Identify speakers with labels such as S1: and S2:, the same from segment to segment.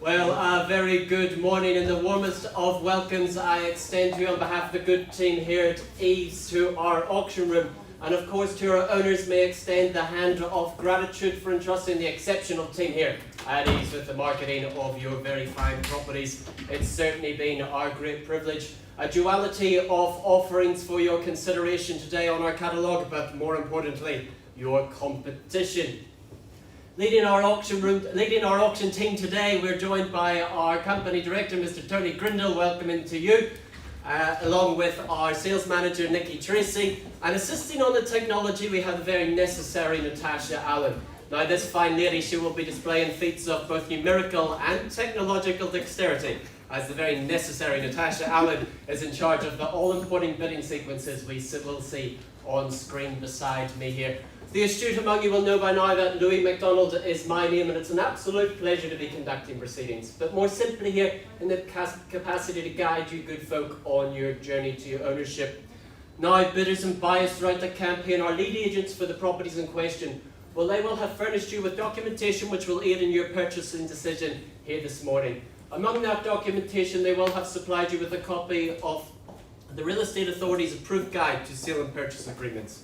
S1: Well, a very good morning and the warmest of welcomes I extend to you on behalf of the good team here at EVES to our auction room, and of course to our owners may extend the hand of gratitude for entrusting the exceptional team here at EVES with the marketing of your very fine properties. It's certainly been our great privilege. A duality of offerings for your consideration today on our catalogue, but more importantly, your competition. Leading our auction team today, we're joined by our company director, Mr. Tony Grindle, welcoming to you, along with our sales manager, Nikki Tracy, and assisting on the technology, we have the very necessary Natasha Allen. Now, this fine lady, she will be displaying feats of both numerical and technological dexterity, as the very necessary Natasha Allen is in charge of the all-important bidding sequences we will see on screen beside me here. The astute among you will know by now that Louis MacDonald is my name, and it's an absolute pleasure to be conducting proceedings, but more simply here in the capacity to guide you good folk on your journey to your ownership. Now, bidders and buyers throughout the campaign are lead agents for the properties in question. Well, they will have furnished you with documentation which will aid in your purchasing decision here this morning. Among that documentation, they will have supplied you with a copy of the Real Estate Authority's approved guide to sale and purchase agreements.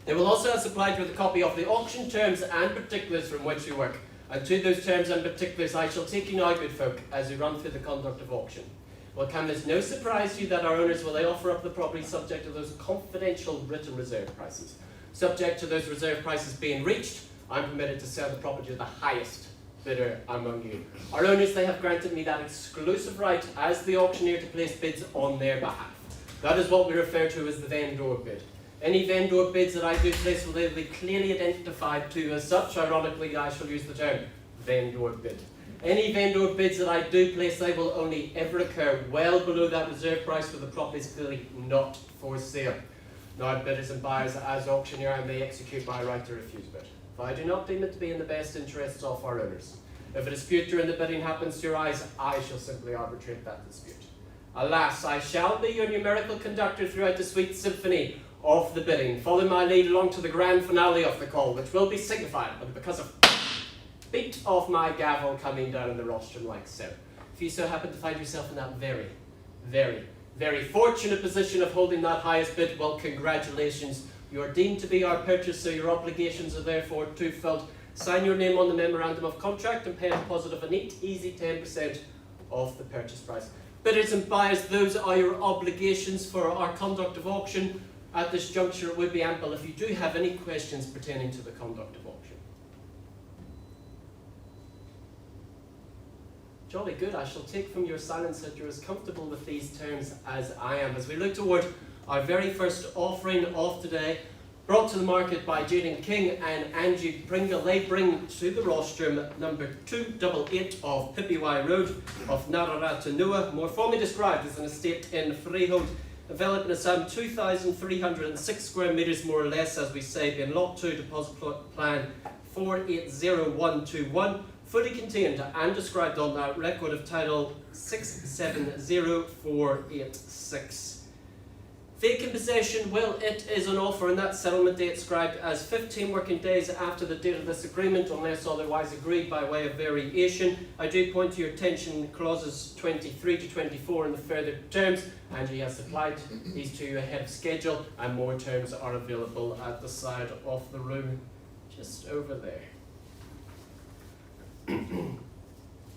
S1: They will also have supplied you with a copy of the auction terms and particulars from which we work. And to those terms and particulars I shall take you now, good folk, as we run through the conduct of auction. Well, can there's no surprise to you that our owners, will they offer up the property subject to those confidential written reserve prices. Subject to those reserve prices being reached, I'm permitted to sell the property to the highest bidder among you. Our owners, they have granted me that exclusive right as the auctioneer to place bids on their behalf. That is what we refer to as the vendor bid. Any vendor bids that I do place will be clearly identified to as such. Ironically, I shall use the term vendor bid. Any vendor bids that I do place, they will only ever occur well below that reserve price where the property is clearly not for sale. Now, bidders and buyers, as auctioneer, I may execute my right to refuse bid if I do not deem it to be in the best interests of our owners. If a dispute during the bidding happens to arise, I shall simply arbitrate that dispute. Alas, I shall be your numerical conductor throughout the sweet symphony of the bidding, following my lead along to the grand finale of the call, which will be signified because of beat of my gavel coming down in the rostrum like so. If you so happen to find yourself in that very, very, very fortunate position of holding that highest bid, well, congratulations. You are deemed to be our purchaser. Your obligations are therefore twofold. Sign your name on the memorandum of contract and pay a deposit of a neat, easy 10% of the purchase price. Bidders and buyers, those are your obligations for our conduct of auction. At this juncture, it would be ample if you do have any questions pertaining to the conduct of auction. Jolly good. I shall take from your silence that you're as comfortable with these terms as I am. As we look toward our very first offering of today, brought to the market by Jaden King and Angie Pringle. They bring to the rostrum number 288 of Pipiwai Road of Nararatunua, more formally described as an estate in freehold, developing a some 2,306 square metres more or less, as we say, being Lot 2 Deposit Plan 480121, fully contained and described on that record of title 670486. Vacant possession, well, it is an offer, and that settlement date described as 15 working days after the date of this agreement, unless otherwise agreed by way of variation. I do point to your attention clauses 23 to 24 in the further terms. Angie has supplied these to you ahead of schedule, and more terms are available at the side of the room, just over there.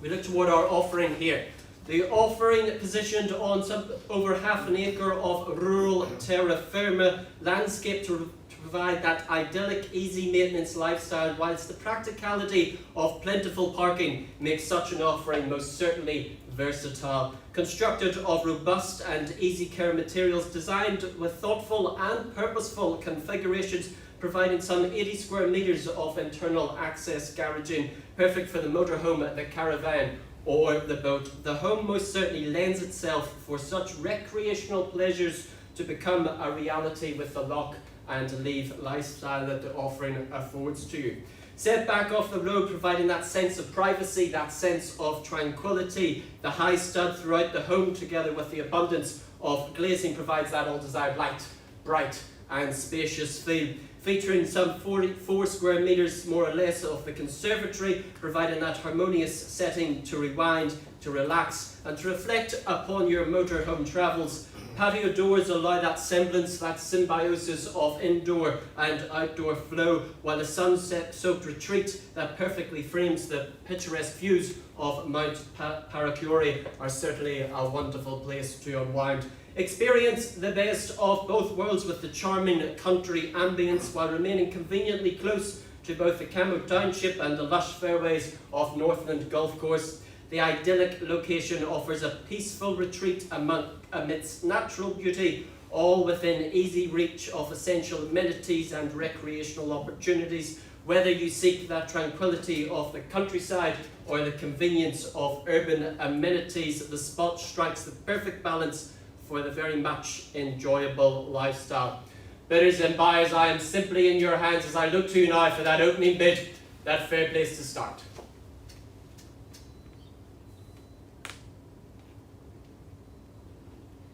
S1: We look toward our offering here. The offering positioned on over half an acre of rural terra firma landscape to provide that idyllic, easy maintenance lifestyle, whilst the practicality of plentiful parking makes such an offering most certainly versatile. Constructed of robust and easy care materials, designed with thoughtful and purposeful configurations, providing some 80 square metres of internal access garaging, perfect for the motorhome, the caravan, or the boat. The home most certainly lends itself for such recreational pleasures to become a reality with the lock and leave lifestyle that the offering affords to you. Set back off the road, providing that sense of privacy, that sense of tranquility. The high stud throughout the home, together with the abundance of glazing, provides that all desired light, bright and spacious feel. featuring some 44 square metres more or less of the conservatory, providing that harmonious setting to rewind, to relax and to reflect upon your motorhome travels. Patio doors allow that semblance, that symbiosis of indoor and outdoor flow, while the sunset-soaked retreat that perfectly frames the picturesque views of Mount Paracore are certainly a wonderful place to unwind. Experience the best of both worlds with the charming country ambience while remaining conveniently close to both the Camo Township and the lush fairways of Northland Golf Course. The idyllic location offers a peaceful retreat amidst natural beauty, all within easy reach of essential amenities and recreational opportunities. Whether you seek that tranquility of the countryside or the convenience of urban amenities, the spot strikes the perfect balance for the very much enjoyable lifestyle. Bidders and buyers, I am simply in your hands as I look to you now for that opening bid, that fair place to start.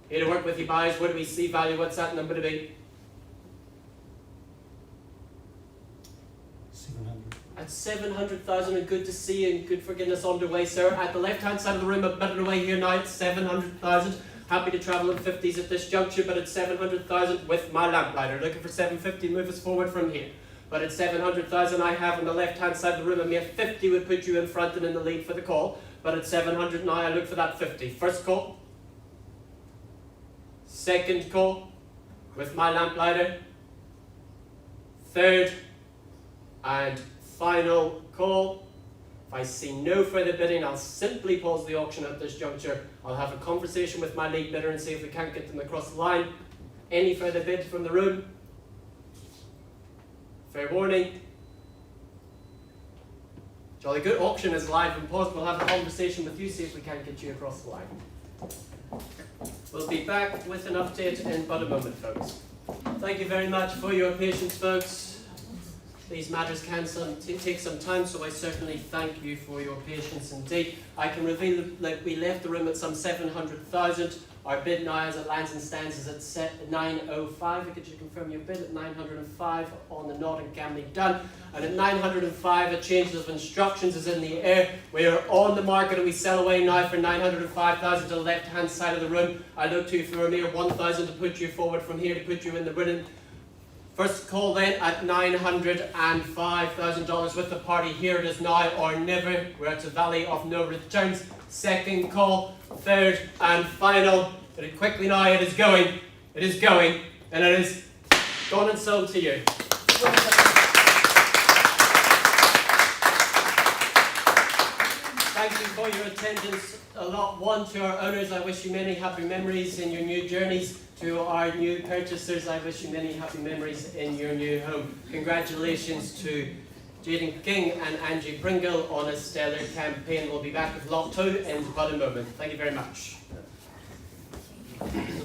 S1: Here to work with you buyers, what do we see value? What's that number to be?
S2: 700.
S1: At 700,000, and good to see you and good for getting us underway, sir. At the left-hand side of the room, a bit away here now at 700,000. Happy to travel in 50s at this juncture, but at 700,000 with my lamplighter. Looking for 750, move us forward from here. But at 700,000, I have on the left-hand side of the room, a mere 50 would put you in front and in the lead for the call. But at 700 now, I look for that 50. First call. Second call with my lamplighter. Third and final call. If I see no further bidding, I'll simply pause the auction at this juncture. I'll have a conversation with my lead bidder and see if we can't get them across the line. Any further bids from the room? Fair warning. Jolly good. Auction is live and paused. We'll have a conversation with you, see if we can't get you across the line. We'll be back with an update in but a moment, folks. Thank you very much for your patience, folks. These matters can take some time, so I certainly thank you for your patience indeed. I can reveal that we left the room at some 700,000. Our bid now as it lands and stands is at 905. Could you confirm your bid at 905 on the nod and gambling done? And at 905, a change of instructions is in the air. We are on the market and we sell away now for 905,000 to the left-hand side of the room. I look to you for a mere 1,000 to put you forward from here, to put you in the winning. First call then at $905,000 with the party. Here it is now or never. We're at the valley of no returns. Second call, third and final. But it quickly now, it is going, and it is gone and sold to you. Thank you for your attendance. Lot one to our owners, I wish you many happy memories in your new journeys. To our new purchasers, I wish you many happy memories in your new home. Congratulations to Jaden King and Angie Pringle on a stellar campaign. We'll be back with lot two in but a moment. Thank you very much.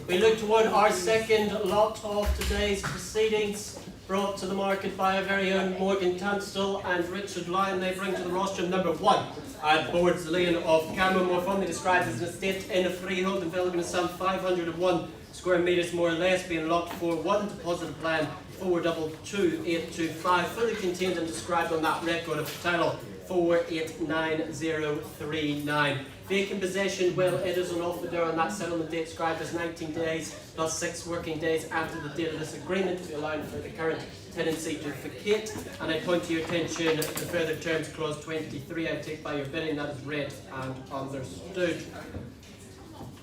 S1: We look toward our second lot of today's proceedings, brought to the market by our very own Morgan Tunstall and Richard Lyon. They bring to the rostrum number one at Boards Lane of Camo, more formally described as an estate in a freehold, developing in some 501 square metres more or less, being lot 4-1, deposit plan 422825, fully contained and described on that record of title 489039. Vacant possession, well, it is on offer there on that settlement date described as 19 days plus 6 working days after the date of this agreement, to allow for the current tenancy to vacate. And I point to your attention the further terms clause 23. I take by your bidding, that is read and understood.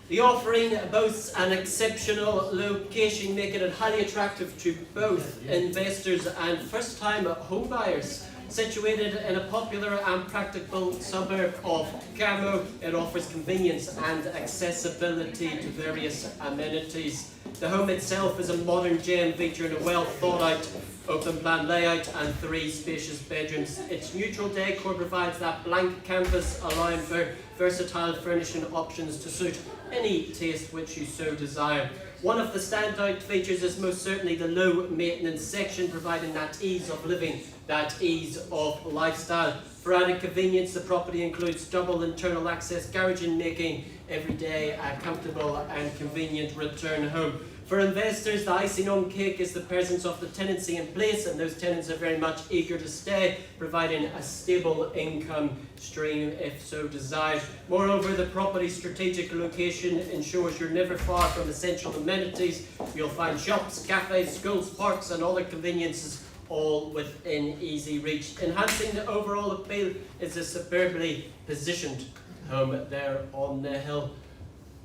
S1: The offering boasts an exceptional location, making it highly attractive to both investors and first-time home buyers. Situated in a popular and practical suburb of Camo, it offers convenience and accessibility to various amenities. The home itself is a modern gem featuring a well-thought-out open plan layout and 3 spacious bedrooms. Its neutral decor provides that blank canvas, allowing for versatile furnishing options to suit any taste which you so desire. One of the standout features is most certainly the low maintenance section, providing that ease of living, that ease of lifestyle. For added convenience, the property includes double internal access garaging, making every day a comfortable and convenient return home. For investors, the icing on cake is the presence of the tenancy in place, and those tenants are very much eager to stay, providing a stable income stream if so desired. Moreover, the property's strategic location ensures you're never far from essential amenities. You'll find shops, cafes, schools, parks and other conveniences all within easy reach. Enhancing the overall appeal is a superbly positioned home there on the hill.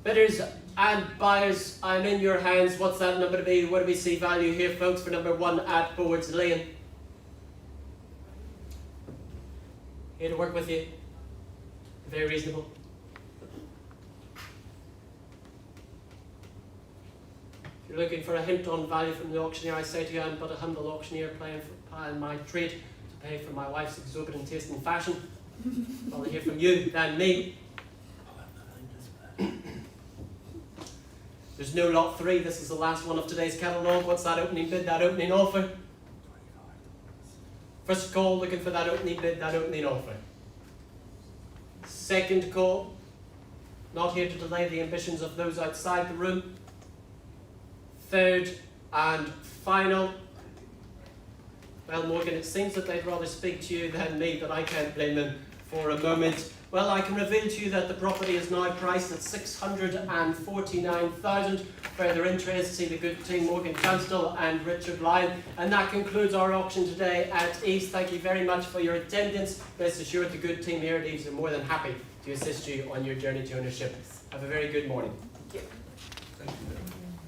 S1: Bidders and buyers, I'm in your hands. What's that number to be? What do we see value here, folks, for number 1 at Boards Lane? Here to work with you. Very reasonable. If you're looking for a hint on value from the auctioneer, I say to you, I'm but a humble auctioneer plying my trade to pay for my wife's exorbitant taste in fashion. Rather hear from you than me. There's no lot 3. This is the last one of today's catalogue. What's that opening bid, that opening offer? First call, looking for that opening bid, that opening offer. Second call, not here to delay the ambitions of those outside the room. Third and final. Well, Morgan, it seems that they'd rather speak to you than me, but I can't blame them for a moment. Well, I can reveal to you that the property is now priced at $649,000. Further interest, see the good team Morgan Tunstall and Richard Lyon. And that concludes our auction today at EVES. Thank you very much for your attendance. Rest assured the good team here at EVES are more than happy to assist you on your journey to ownership. Have a very good morning.
S2: Thank you.